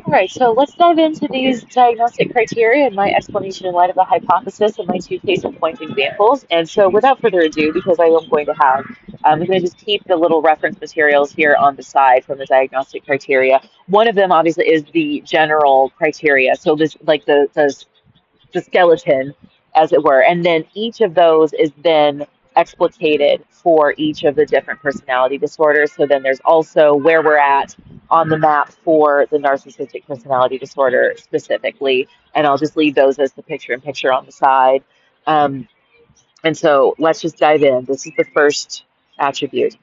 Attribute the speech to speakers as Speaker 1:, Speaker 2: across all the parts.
Speaker 1: All right, so let's dive into these diagnostic criteria and my explanation in light of the hypothesis and my two case in point examples. And so, without further ado, because I am going to have, I'm going to just keep the little reference materials here on the side from the diagnostic criteria. One of them, obviously, is the general criteria. So, this, like the skeleton, as it were. And then each of those is then explicated for each of the different personality disorders. So then there's also where we're at on the map for the narcissistic personality disorder specifically. And I'll just leave those as the picture in picture on the side. Um, and so let's just dive in. This is the first attribute.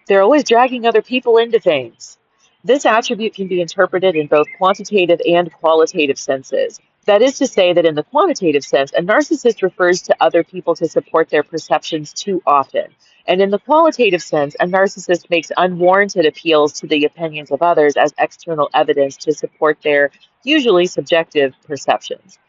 Speaker 1: They're always dragging other people into things. This attribute can be interpreted in both quantitative and qualitative senses. That is to say that in the quantitative sense, a narcissist refers to other people to support their perceptions too often. And in the qualitative sense, a narcissist makes unwarranted appeals to the opinions of others as external evidence to support their usually subjective perceptions.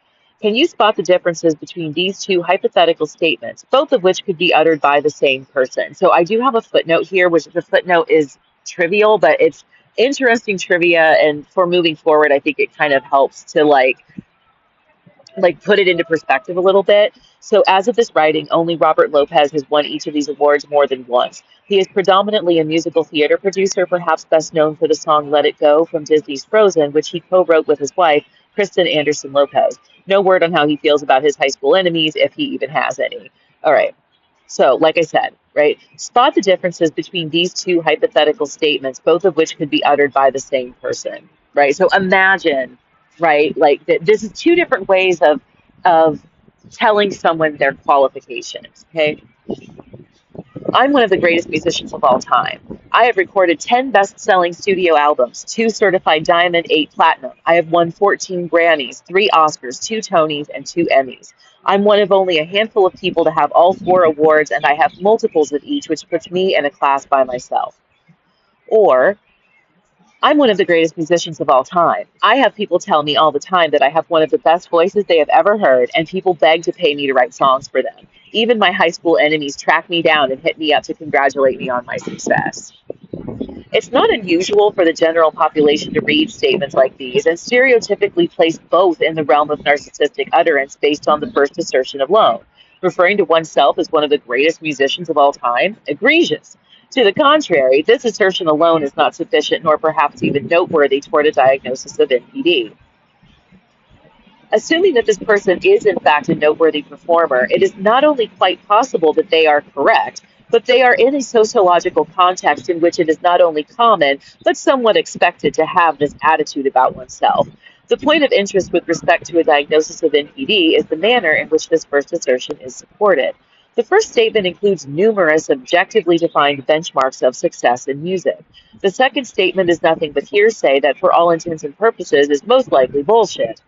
Speaker 1: Can you spot the differences between these two hypothetical statements, both of which could be uttered by the same person? So I do have a footnote here, which the footnote is trivial, but it's interesting trivia, and for moving forward, I think it kind of helps to like put it into perspective a little bit. So as of this writing, only Robert Lopez has won each of these awards more than once. He is predominantly a musical theater producer, perhaps best known for the song Let It Go from Disney's Frozen, which he co-wrote with his wife, Kristen Anderson Lopez. No word on how he feels about his high school enemies, if he even has any. All right. So, like I said, right, spot the differences between these two hypothetical statements, both of which could be uttered by the same person, right? So imagine, right, like this is two different ways of telling someone their qualifications, okay? I'm one of the greatest musicians of all time. I have recorded 10 best-selling studio albums, 2 certified diamond, 8 platinum. I have won 14 Grammys, 3 Oscars, 2 Tonys, and 2 Emmys. I'm one of only a handful of people to have all 4 awards, and I have multiples of each, which puts me in a class by myself. Or, I'm one of the greatest musicians of all time. I have people tell me all the time that I have one of the best voices they have ever heard, and people beg to pay me to write songs for them. Even my high school enemies track me down and hit me up to congratulate me on my success. It's not unusual for the general population to read statements like these and stereotypically place both in the realm of narcissistic utterance based on the first assertion alone. Referring to oneself as one of the greatest musicians of all time? Egregious. To the contrary, this assertion alone is not sufficient nor perhaps even noteworthy toward a diagnosis of NPD. Assuming that this person is in fact a noteworthy performer, it is not only quite possible that they are correct, but they are in a sociological context in which it is not only common, but somewhat expected to have this attitude about oneself. The point of interest with respect to a diagnosis of NPD is the manner in which this first assertion is supported. The first statement includes numerous objectively defined benchmarks of success in music. The second statement is nothing but hearsay that, for all intents and purposes, is most likely bullshit.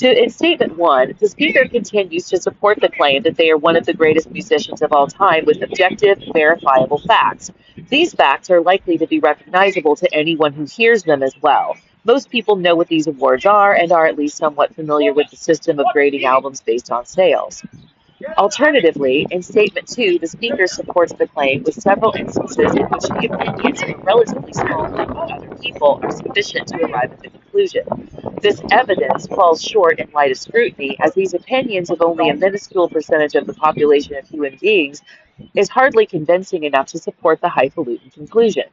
Speaker 1: In statement one, the speaker continues to support the claim that they are one of the greatest musicians of all time with objective, verifiable facts. These facts are likely to be recognizable to anyone who hears them as well. Most people know what these awards are and are at least somewhat familiar with the system of grading albums based on sales. Alternatively, in Statement 2, the speaker supports the claim with several instances in which the opinions of a relatively small group of other people are sufficient to arrive at the conclusion. This evidence falls short in light of scrutiny, as these opinions of only a minuscule percentage of the population of human beings is hardly convincing enough to support the highfalutin conclusion.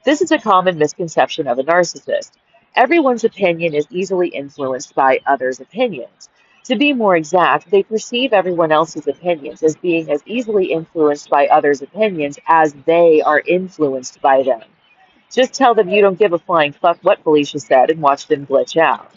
Speaker 1: This is a common misconception of a narcissist. Everyone's opinion is easily influenced by others' opinions. To be more exact, they perceive everyone else's opinions as being as easily influenced by others' opinions as they are influenced by them. Just tell them you don't give a flying fuck what Felicia said and watch them glitch out.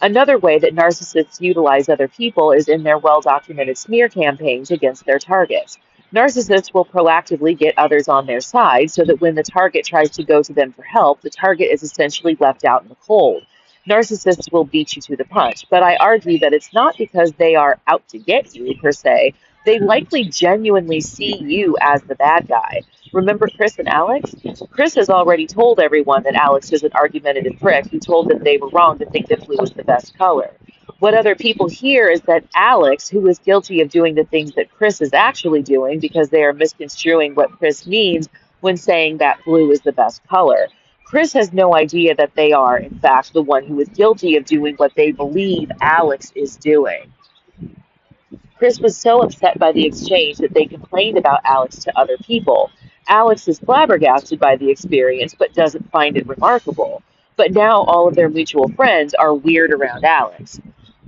Speaker 1: Another way that narcissists utilize other people is in their well-documented smear campaigns against their targets. Narcissists will proactively get others on their side so that when the target tries to go to them for help, the target is essentially left out in the cold. Narcissists will beat you to the punch, but I argue that it's not because they are out to get you, per se. They likely genuinely see you as the bad guy. Remember Chris and Alex? Chris has already told everyone that Alex is an argumentative prick who told them they were wrong to think that blue was the best color. What other people hear is that Alex, who is guilty of doing the things that Chris is actually doing because they are misconstruing what Chris means when saying that blue is the best color. Chris has no idea that they are, in fact, the one who is guilty of doing what they believe Alex is doing. Chris was so upset by the exchange that they complained about Alex to other people. Alex is flabbergasted by the experience but doesn't find it remarkable. But now all of their mutual friends are weird around Alex.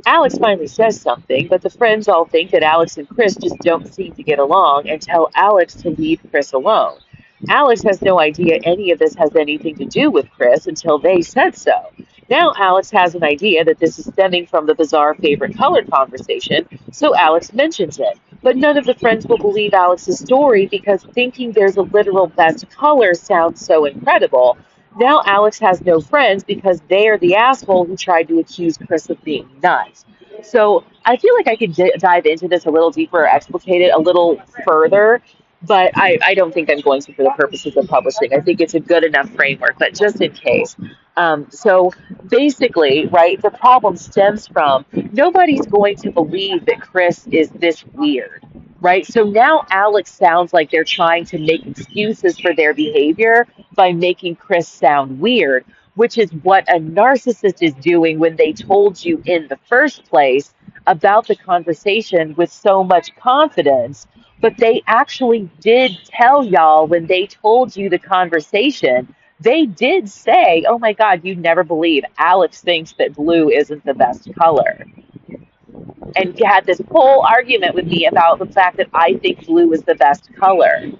Speaker 1: Alex finally says something, but the friends all think that Alex and Chris just don't seem to get along and tell Alex to leave Chris alone. Alex has no idea any of this has anything to do with Chris until they said so. Now Alex has an idea that this is stemming from the bizarre favorite color conversation, so Alex mentions it. But none of the friends will believe Alex's story because thinking there's a literal best color sounds so incredible. Now Alex has no friends because they are the asshole who tried to accuse Chris of being nuts. So I feel like I could dive into this a little deeper or explicate it a little further, but I don't think I'm going to for the purposes of publishing. I think it's a good enough framework, but just in case. So basically, right, the problem stems from nobody's going to believe that Chris is this weird, right? So now Alex sounds like they're trying to make excuses for their behavior by making Chris sound weird, which is what a narcissist is doing when they told you in the first place about the conversation with so much confidence. But they actually did tell y'all when they told you the conversation, they did say, oh my God, you'd never believe Alex thinks that blue isn't the best color. And had this whole argument with me about the fact that I think blue is the best color.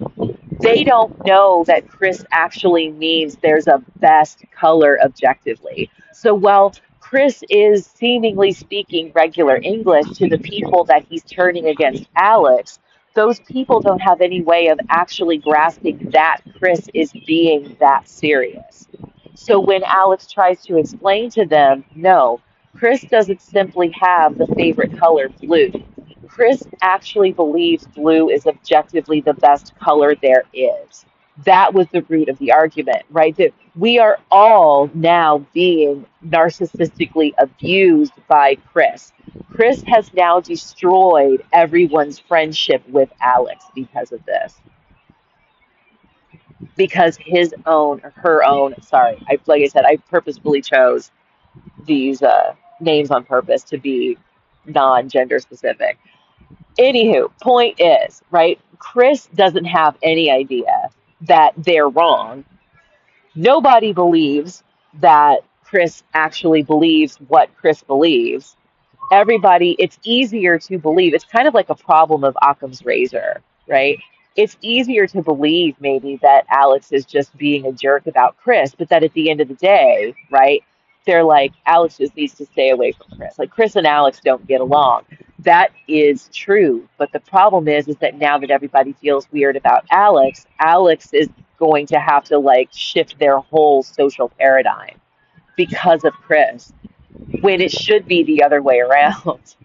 Speaker 1: They don't know that Chris actually means there's a best color objectively. So while Chris is seemingly speaking regular English to the people that he's turning against Alex, those people don't have any way of actually grasping that Chris is being that serious. So when Alex tries to explain to them, no, Chris doesn't simply have the favorite color blue. Chris actually believes blue is objectively the best color there is. That was the root of the argument, right? That we are all now being narcissistically abused by Chris. Chris has now destroyed everyone's friendship with Alex because of this. Because his own, or her own, sorry, like I said, I purposefully chose these names on purpose to be non-gender specific. Anywho, point is, right, Chris doesn't have any idea that they're wrong. Nobody believes that Chris actually believes what Chris believes. Everybody, it's easier to believe. It's kind of like a problem of Occam's razor, right? It's easier to believe maybe that Alex is just being a jerk about Chris, but that at the end of the day, right, they're like, Alex just needs to stay away from Chris. Like Chris and Alex don't get along. That is true. But the problem is that now that everybody feels weird about Alex, Alex is going to have to like shift their whole social paradigm because of Chris when it should be the other way around,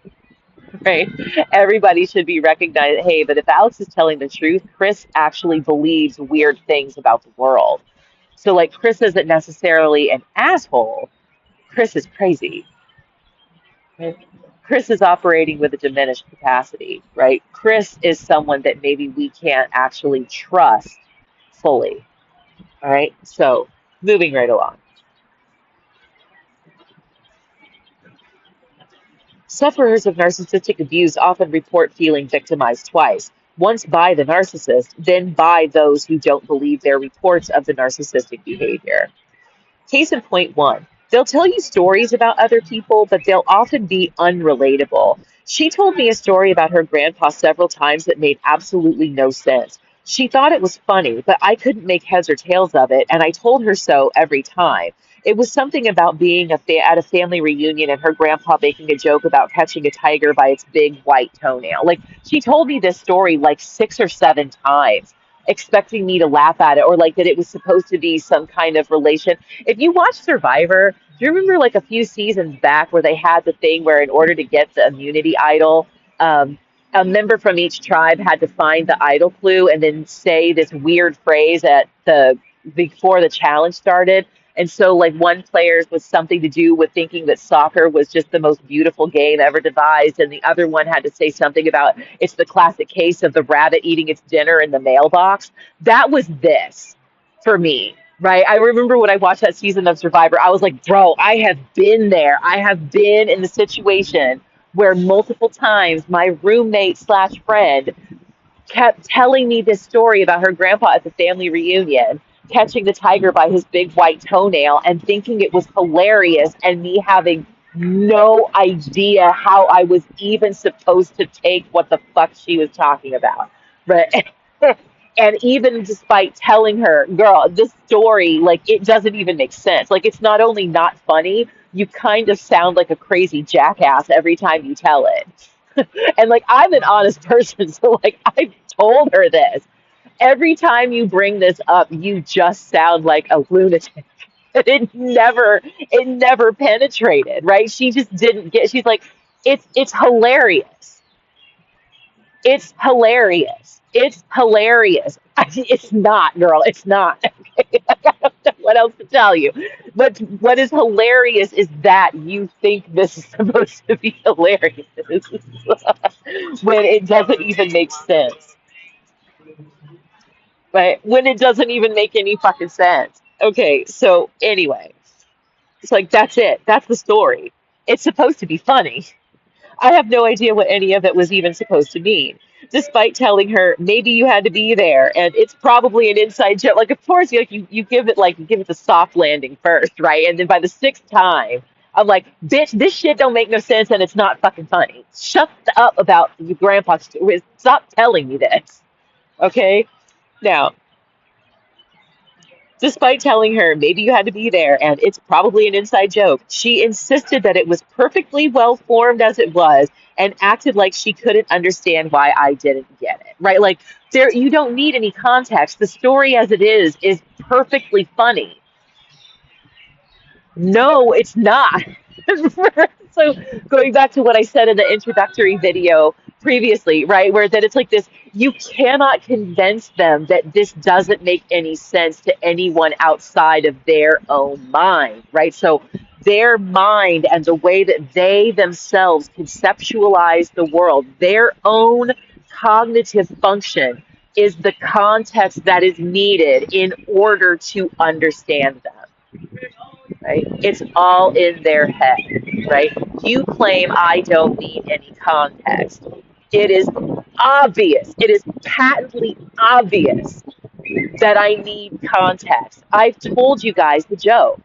Speaker 1: right? Everybody should be recognizing, hey, but if Alex is telling the truth, Chris actually believes weird things about the world. So, like, Chris isn't necessarily an asshole. Chris is crazy. Right? Chris is operating with a diminished capacity, right? Chris is someone that maybe we can't actually trust fully. All right. So, moving right along. Sufferers of narcissistic abuse often report feeling victimized twice, once by the narcissist, then by those who don't believe their reports of the narcissistic behavior. Case in point one, they'll tell you stories about other people, but they'll often be unrelatable. She told me a story about her grandpa several times that made absolutely no sense. She thought it was funny, but I couldn't make heads or tails of it, and I told her so every time. It was something about being at a family reunion and her grandpa making a joke about catching a tiger by its big white toenail. Like, she told me this story like 6 or 7 times, expecting me to laugh at it, or like that it was supposed to be some kind of relation. If you watch Survivor, do you remember like a few seasons back where they had the thing where in order to get the immunity idol, a member from each tribe had to find the idol clue and then say this weird phrase at the before the challenge started. And so like one player's was something to do with thinking that soccer was just the most beautiful game ever devised, and the other one had to say something about it's the classic case of the rabbit eating its dinner in the mailbox. That was this for me. Right. I remember when I watched that season of Survivor, I was like, bro, I have been there. I have been in the situation where multiple times my roommate slash friend kept telling me this story about her grandpa at the family reunion, catching the tiger by his big white toenail and thinking it was hilarious, and me having no idea how I was even supposed to take what the fuck she was talking about. But and even despite telling her, girl, this story, like, it doesn't even make sense. Like, it's not only not funny, you kind of sound like a crazy jackass every time you tell it. And like, I'm an honest person, so like, I've told her this. Every time you bring this up, you just sound like a lunatic. It never penetrated, right? She just didn't get. She's like, it's hilarious. It's hilarious. It's hilarious. It's not, girl. It's not. I don't know what else to tell you. But what is hilarious is that you think this is supposed to be hilarious when it doesn't even make sense. Right? When it doesn't even make any fucking sense. Okay, so anyway, it's like that's it. That's the story. It's supposed to be funny. I have no idea what any of it was even supposed to mean. Despite telling her maybe you had to be there and it's probably an inside joke. Like of course you give it like you give it the soft landing first, right? And then by the sixth time, I'm like, bitch, this shit don't make no sense and it's not fucking funny. Shut up about your grandpa. Stop telling me this. Okay? Now, despite telling her maybe you had to be there and it's probably an inside joke, she insisted that it was perfectly well formed as it was and acted like she couldn't understand why I didn't get it. Right? Like there you don't need any context. The story as it is perfectly funny. No, it's not. So going back to what I said in the introductory video previously, right, where that it's like this, you cannot convince them that this doesn't make any sense to anyone outside of their own mind, right? So their mind and the way that they themselves conceptualize the world, their own cognitive function is the context that is needed in order to understand them, right? It's all in their head, right? You claim I don't need any context. It is obvious, it is patently obvious that I need context. I've told you guys the joke.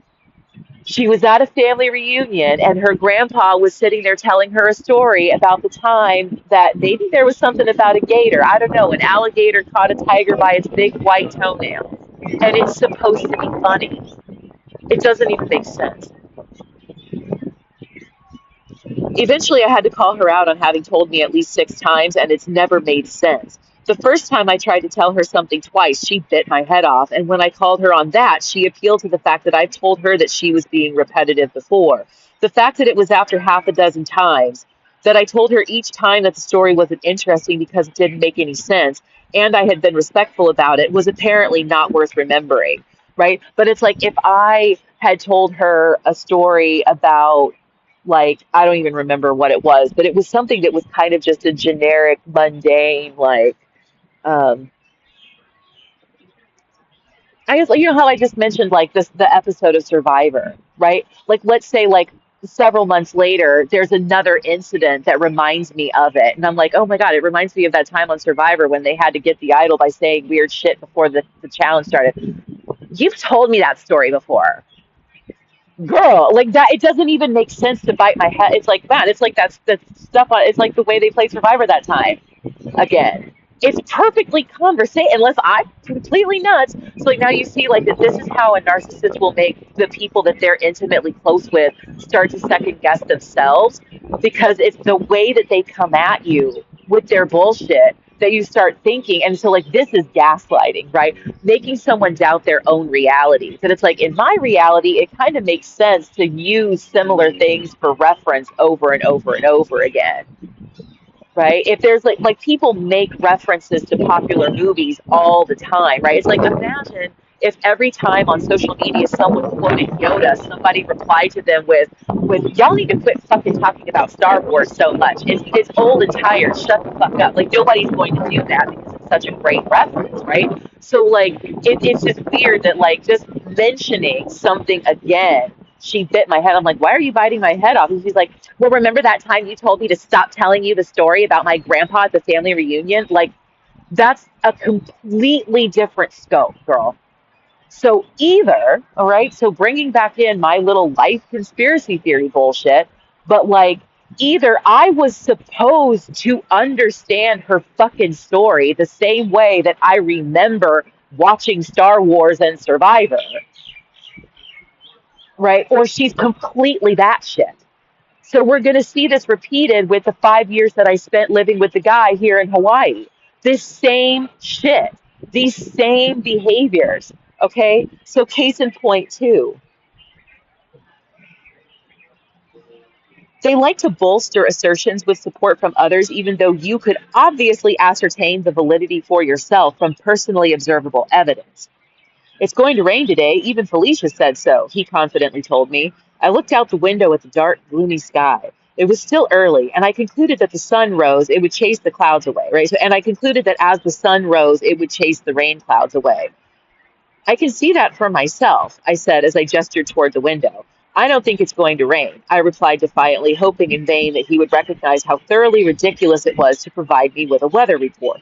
Speaker 1: She was at a family reunion and her grandpa was sitting there telling her a story about the time that maybe there was something about a gator. I don't know, an alligator caught a tiger by its big white toenail. And it's supposed to be funny. It doesn't even make sense. Eventually, I had to call her out on having told me at least six times, and it's never made sense. The first time I tried to tell her something twice, she bit my head off, and when I called her on that, she appealed to the fact that I've told her that she was being repetitive before. The fact that it was after half a dozen times, that I told her each time that the story wasn't interesting because it didn't make any sense, and I had been respectful about it, was apparently not worth remembering, right? But it's like if I had told her a story about like I don't even remember what it was, but it was something that was kind of just a generic, mundane, like um I guess like you know how I just mentioned like this the episode of Survivor, right? Like let's say like several months later there's another incident that reminds me of it and I'm like, oh my God, it reminds me of that time on Survivor when they had to get the idol by saying weird shit before the challenge started. You've told me that story before. Girl, like that, it doesn't even make sense to bite my head. It's like, man, it's like that's stuff on, it's like the way they played Survivor that time again. It's perfectly conversation, unless I'm completely nuts. So, like, now you see, like, that this is how a narcissist will make the people that they're intimately close with start to second guess themselves because it's the way that they come at you with their bullshit that you start thinking. And so, like, this is gaslighting, right? Making someone doubt their own reality. That it's like, in my reality, it kind of makes sense to use similar things for reference over and over and over again, right? If there's like people make references to popular movies all the time, right? It's like imagine if every time on social media someone quoted Yoda, somebody replied to them with y'all need to quit fucking talking about Star Wars so much. It's old and tired. Shut the fuck up. Like nobody's going to do that because it's such a great reference, right? So like it's just weird that like just mentioning something again, she bit my head. I'm like, why are you biting my head off? And she's like, well, remember that time you told me to stop telling you the story about my grandpa at the family reunion? Like, that's a completely different scope, girl. So either, all right, so bringing back in my little life conspiracy theory bullshit, but like either I was supposed to understand her fucking story the same way that I remember watching Star Wars and Survivor, right? Or she's completely batshit. So we're going to see this repeated with the 5 years that I spent living with the guy here in Hawaii. This same shit, these same behaviors. Okay, so case in point, too. They like to bolster assertions with support from others, even though you could obviously ascertain the validity for yourself from personally observable evidence. It's going to rain today. Even Felicia said so, he confidently told me. I looked out the window at the dark, gloomy sky. It was still early, and I concluded that the sun rose, it would chase the clouds away, right? So, and I concluded that as the sun rose, it would chase the rain clouds away. I can see that for myself, I said as I gestured toward the window. I don't think it's going to rain, I replied defiantly, hoping in vain that he would recognize how thoroughly ridiculous it was to provide me with a weather report.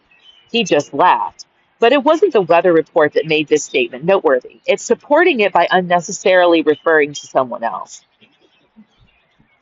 Speaker 1: He just laughed. But it wasn't the weather report that made this statement noteworthy. It's supporting it by unnecessarily referring to someone else.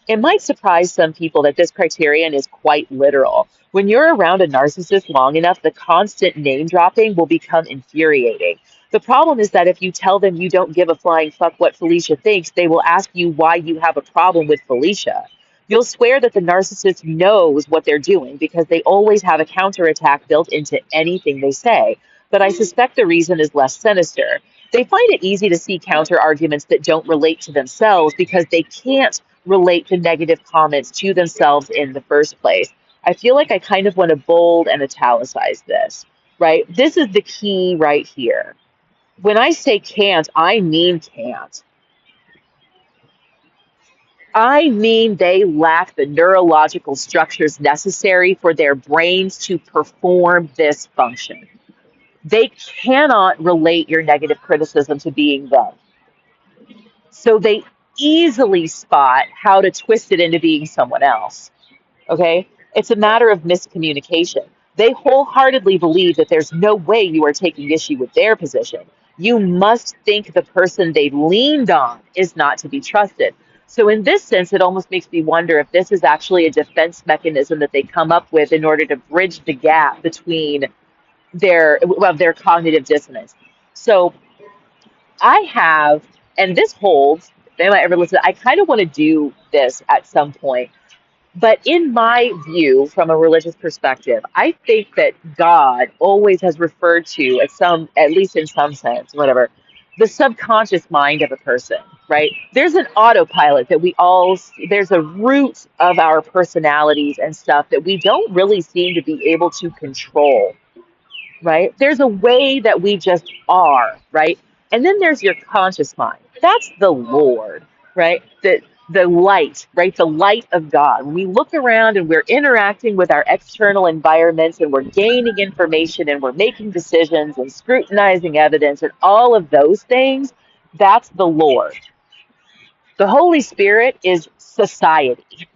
Speaker 1: It might surprise some people that this criterion is quite literal. When you're around a narcissist long enough, the constant name dropping will become infuriating. The problem is that if you tell them you don't give a flying fuck what Felicia thinks, they will ask you why you have a problem with Felicia. You'll swear that the narcissist knows what they're doing because they always have a counterattack built into anything they say. But I suspect the reason is less sinister. They find it easy to see counter arguments that don't relate to themselves because they can't relate the negative comments to themselves in the first place. I feel like I kind of want to bold and italicize this, right? This is the key right here. When I say can't, I mean can't. I mean they lack the neurological structures necessary for their brains to perform this function. They cannot relate your negative criticism to being them. So they easily spot how to twist it into being someone else. Okay? It's a matter of miscommunication. They wholeheartedly believe that there's no way you are taking issue with their position. You must think the person they leaned on is not to be trusted. So, in this sense, it almost makes me wonder if this is actually a defense mechanism that they come up with in order to bridge the gap between their cognitive dissonance. So, I have, and this holds, if anyone ever listen, I kind of want to do this at some point, but in my view, from a religious perspective, I think that God always has referred to, at least in some sense, whatever, the subconscious mind of a person, right? There's an autopilot that there's a root of our personalities and stuff that we don't really seem to be able to control, right? There's a way that we just are, right? And then there's your conscious mind. That's the Lord, right? The light, right? The light of God. When we look around and we're interacting with our external environments and we're gaining information and we're making decisions and scrutinizing evidence and all of those things, that's the Lord. The Holy Spirit is society.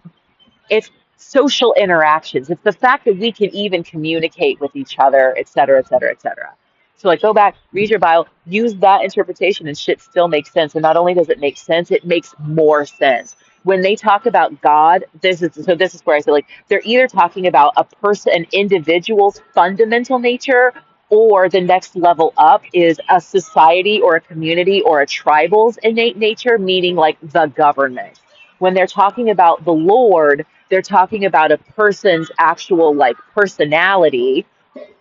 Speaker 1: It's social interactions. It's the fact that we can even communicate with each other, et cetera, et cetera, et cetera. So like go back, read your Bible, use that interpretation and shit still makes sense. And not only does it make sense, it makes more sense. When they talk about God, this is where I say like they're either talking about a person, an individual's fundamental nature, or the next level up is a society or a community or a tribal's innate nature, meaning like the government. When they're talking about the Lord, they're talking about a person's actual like personality,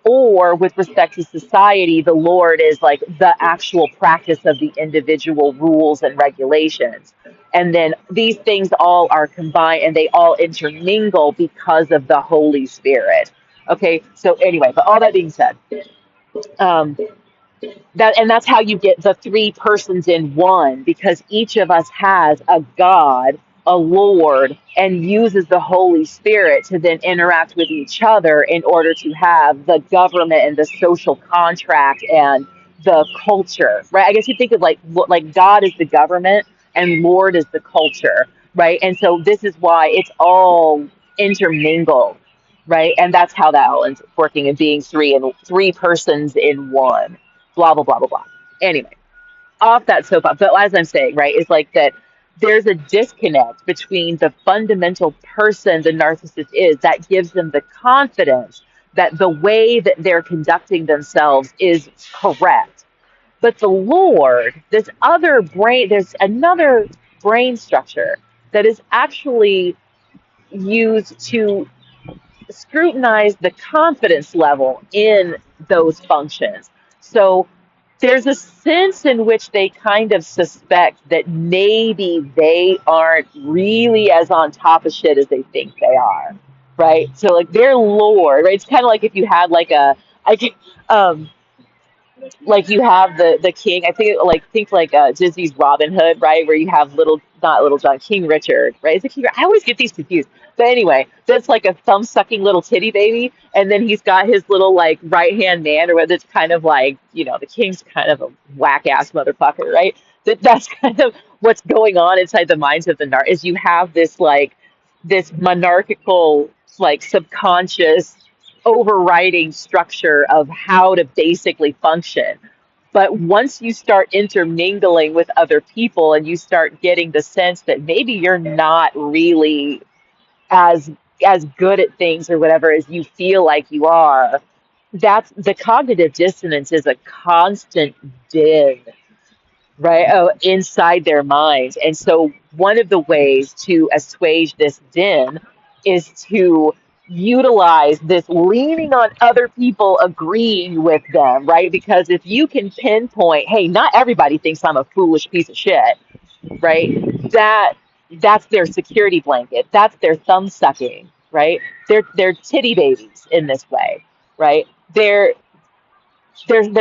Speaker 1: or with respect to society, the Lord is like the actual practice of the individual rules and regulations. And then these things all are combined and they all intermingle because of the Holy Spirit. Okay, so anyway, but all that being said, um, that's how you get the three persons in one, because each of us has a God a lord and uses the Holy Spirit to then interact with each other in order to have the government and the social contract and the culture, right? I guess you think of like God is the government and Lord is the culture, right? And so this is why it's all intermingled, right? And that's how that all ends up working and being three persons in one, blah blah blah blah blah. Anyway, off that soapbox. But as I'm saying, right, is like that there's a disconnect between the fundamental person the narcissist is that gives them the confidence that the way that they're conducting themselves is correct. But the Lord, there's another brain structure that is actually used to scrutinize the confidence level in those functions. So there's a sense in which they kind of suspect that maybe they aren't really as on top of shit as they think they are, right? So like their lord, right? It's kind of like if you had like I can, um, like you have the king. I think like Disney's Robin Hood, right, where you have not Little John, King Richard, right? Is it King? I always get these confused. But anyway, that's like a thumb sucking little titty baby, and then he's got his little like right hand man, or whether it's kind of like the king's kind of a whack ass motherfucker, right? That's kind of what's going on inside the minds of the is you have this monarchical like subconscious overriding structure of how to basically function. But once you start intermingling with other people and you start getting the sense that maybe you're not really as as good at things or whatever as you feel like you are, that's the cognitive dissonance is a constant din, right? Oh, inside their minds. And so one of the ways to assuage this din is to utilize this leaning on other people agreeing with them, right? Because if you can pinpoint, hey, not everybody thinks I'm a foolish piece of shit, right? That's their security blanket. That's their thumb sucking, right? They're titty babies in this way, right? They're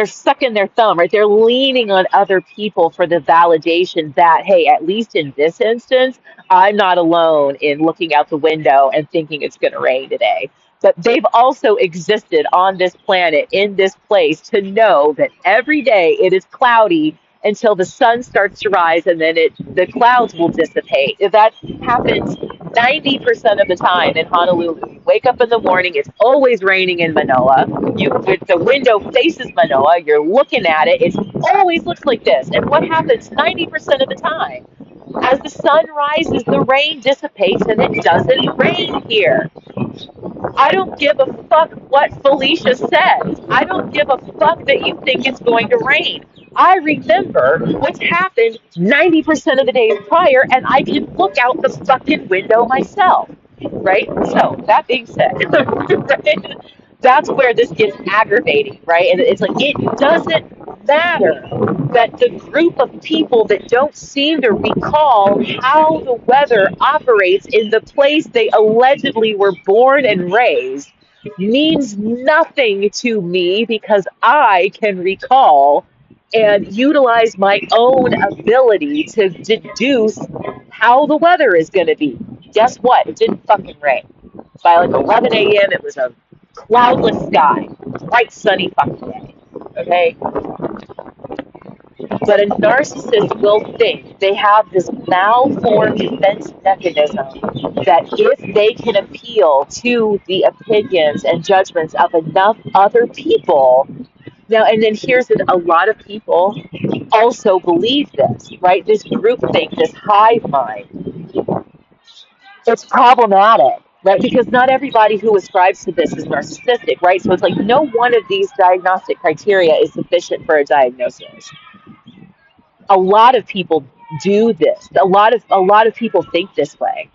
Speaker 1: sucking their thumb, right? They're leaning on other people for the validation that, hey, at least in this instance, I'm not alone in looking out the window and thinking it's going to rain today. But they've also existed on this planet, in this place, to know that every day it is cloudy until the sun starts to rise and then the clouds will dissipate. That happens 90% of the time in Honolulu. You wake up in the morning, it's always raining in Manoa. The window faces Manoa, you're looking at it, it always looks like this. And what happens 90% of the time? As the sun rises, the rain dissipates and it doesn't rain here. I don't give a fuck what Felicia says. I don't give a fuck that you think it's going to rain. I remember what's happened 90% of the days prior, and I can look out the fucking window myself, right? So, that being said, right, that's where this gets aggravating, right? And it's like, it doesn't matter that the group of people that don't seem to recall how the weather operates in the place they allegedly were born and raised means nothing to me because I can recall and utilize my own ability to deduce how the weather is going to be. Guess what? It didn't fucking rain. By like 11 a.m., it was a cloudless sky, bright sunny fucking day. Okay? But a narcissist will think they have this malformed defense mechanism that if they can appeal to the opinions and judgments of enough other people, now, and then here's it, a lot of people also believe this, right? This groupthink, this hive mind, it's problematic, right? Because not everybody who ascribes to this is narcissistic, right? So it's like no one of these diagnostic criteria is sufficient for a diagnosis. A lot of people do this. A lot of people think this way,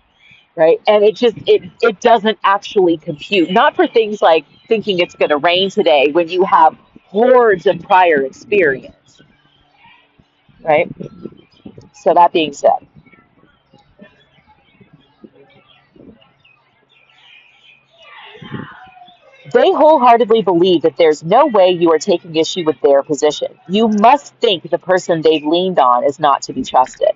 Speaker 1: right? And it doesn't actually compute. Not for things like thinking it's going to rain today when you have hordes of prior experience, right? So that being said, they wholeheartedly believe that there's no way you are taking issue with their position. You must think the person they've leaned on is not to be trusted.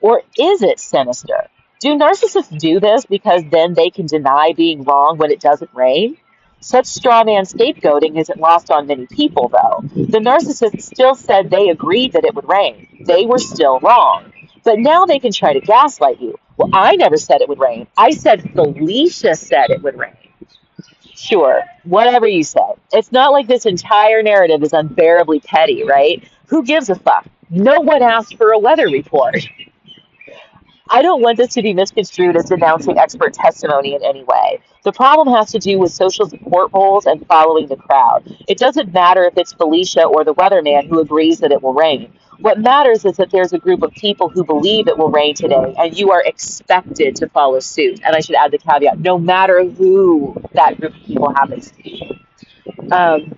Speaker 1: Or is it sinister? Do narcissists do this because then they can deny being wrong when it doesn't rain? Such straw man scapegoating isn't lost on many people, though. The narcissist still said they agreed that it would rain. They were still wrong. But now they can try to gaslight you. Well, I never said it would rain. I said Felicia said it would rain. Sure, whatever you said. It's not like this entire narrative is unbearably petty, right? Who gives a fuck? No one asked for a weather report. I don't want this to be misconstrued as denouncing expert testimony in any way. The problem has to do with social support roles and following the crowd. It doesn't matter if it's Felicia or the weatherman who agrees that it will rain. What matters is that there's a group of people who believe it will rain today, and you are expected to follow suit. And I should add the caveat, no matter who that group of people happens to be. Um,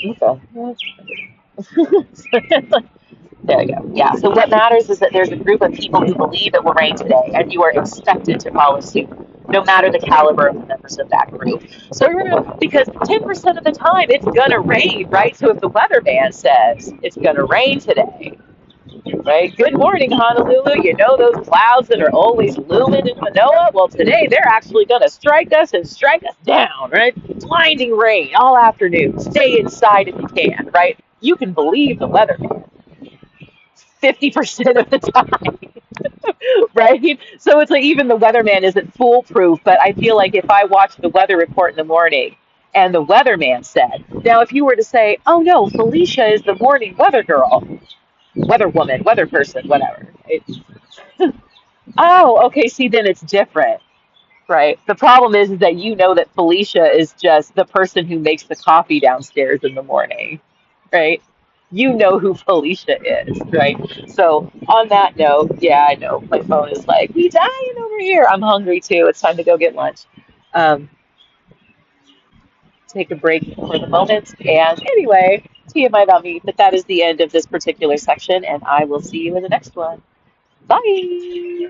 Speaker 1: okay. There you go. Yeah. So what matters is that there's a group of people who believe it will rain today, and you are expected to follow suit, no matter the caliber of the members of that group. So remember, because 10% of the time it's gonna rain, right? So if the weatherman says it's gonna rain today, right? Good morning, Honolulu. You know those clouds that are always looming in Manoa? Well, today they're actually gonna strike us and strike us down, right? Blinding rain all afternoon. Stay inside if you can, right? You can believe the weatherman 50% of the time, right? So it's like even the weatherman isn't foolproof, but I feel like if I watch the weather report in the morning and the weatherman said, now if you were to say, oh no, Felicia is the morning weather girl, weather woman, weather person, whatever. Oh, okay, see, then it's different, right? The problem is that you know that Felicia is just the person who makes the coffee downstairs in the morning, right? You know who Felicia is, right? So on that note, yeah, I know my phone is like, we dying over here. I'm hungry too. It's time to go get lunch. Um, take a break for the moment. And anyway, TMI about me, but that is the end of this particular section, and I will see you in the next one. Bye.